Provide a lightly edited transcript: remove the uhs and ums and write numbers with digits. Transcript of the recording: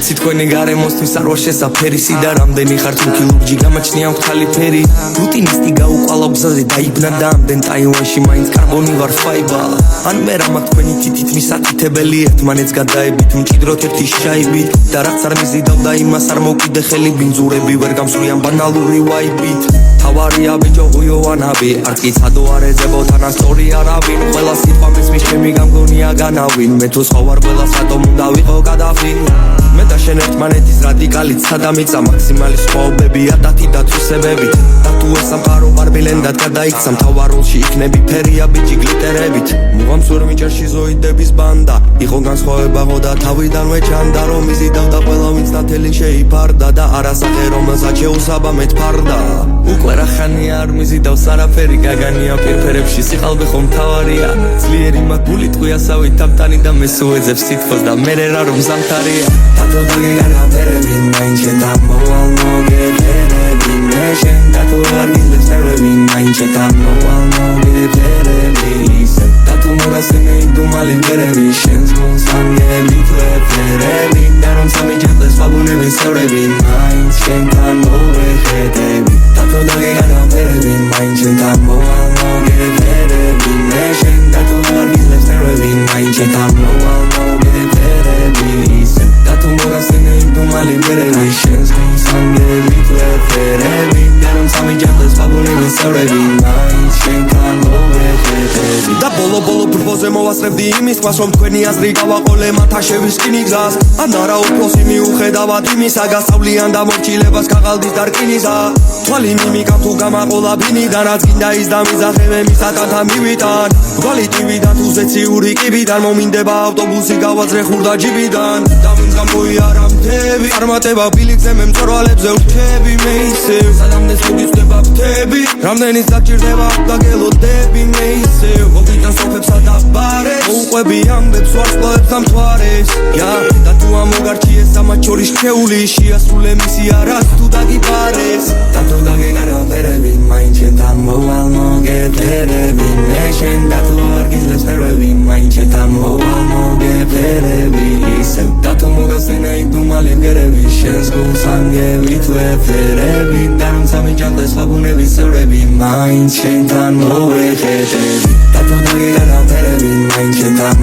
ვიცი თქვენი გარემოსთვის არ ვარ შესაფერისი და რამდენი ხარ თუ ქილურჯი გამაჩნია მქალი ფერი რუტინისტი გაუყალა გზაზე დაიბნა და ამდენ ტაივანში მაინც კარბონი ვარ ფაიბა ან მე რა მაქვს თქვენი თითით მისაკეთებელი ერთმანეთს გადაებით მჭიდროთ ერთი შაიბით და რაც არ მიზიდავდა იმას არ მოვკიდე ხელი ბინძურები ვერ გამსვრიან ბანალური ვაიბით თავარია ბიჭო უიოვანავი არც კი ცადო არ ეძებოთ ან ასწორი არავინ ყველა სიტყვა მისმის ჩემი გამგონია განავინ მე თუ სხვა ვარ ყველა სატომ უნდა ვიყო გადაფი მე და შენ ერთმანეთის რადიკალით სადამიწა მაქსიმალი სხვაობები ატათი და თვისებებით და თუ ეს სამყარო ვარბილენდად გადაიქცა მთავარ-როლში იქნები ფერია ბიჭი გლიტერებით მუღამს ვერ მიჭერში ზოიდების ბანდა იყო განსხვავებაღო და თავიდანვე ჩანდა რომ იზიდავდა ყველა ვინც ნათელი შეიფარდა და არასახე რომელსაც შეუსაბამეთ ფარდა უკვე რა ხანია არ მიზიდავს არაფერი გაგანია პირფერებში სიყალბე ხომ თავარია ძლიერი მაგული ტყვიასავით თამტანი და მე სუეძებს სითხოვს და მე რა რომ ზამთარია დათო დაგეგანაფერები მაინც შენ დამოვალ მოგეფერები მე შენ დათო არ გიძლებს ნერვები მაინც შენ დამოვალ მოგეფერები დათო მოგასწინე იმდუმალი მერები შენს გულს ანგელით ვეფერები და რომ სამიჯახდეს ვაგუნების წევრები მაინც შენთან მოვეხედები დათო დაგეგანაფერები მაინც შენ დამოვალ მოგეფერები მე შენ დათო არ გიძლებს ნერვები მაინც შენ დამოვალ მოგეფერები დათო მოგასწინე იმდუმალი მერები შენს გულს ანგელით ვეფერები და რომ სამიჯახდეს ვაგუნების წევრები მაინც შენთან მოვეხედები და ბოლო ბრბოზე მოვასწრებდი იმის თვალს რომ თქვენი აზრი გავაყოლე მათაშევის რკინი გზას ან არა უფროსი მიუხედავად იმისა გასავლიან და მორჩილებას გაღალდის დარკინისა თვალი მიმიკა თუ გამაყოლა ბინიდან რაც გინდა ის და მიზახებე მისაკანთან მივიტან გვალი ტივიდან თუ ზეციური კიბიდან მომინდება ავტობუსი გავაძრე ხურდა ჯიბიდან და ვინც გამოიარა მთები წარმატება ბილიკზე მე მწვერვალებზე ვრჩები მე ისევ სადამდე სულიწდება ფრთები რამდენიც დაგჭირდება დაგელოდები მე ისევ მოგიტან სოფებსა და ბარებს მოუყვები ამბებს ვარსკვლავებს და მთვარეს და თუ ამოგარჩიეს ამათ შორის ჩვეული შეასრულე მისი არას თუ დაგიბარეს დათო დაგეგანაფერები მაინც შენთან მოვალ მოგეფერები მე შენ დათო არ გიძლებს ნერვები მაინც შენთან მოვალ მოგეფერები ისევ დათო მოგასწინე იმდუმალი მგერები შენს გულს ანგელით ვეფერები და რომ სამიჯახდეს ვაგუნების წევრები მაინც შენთან მოვეხედები დათო დაგეგანაფერები მაინც შენთან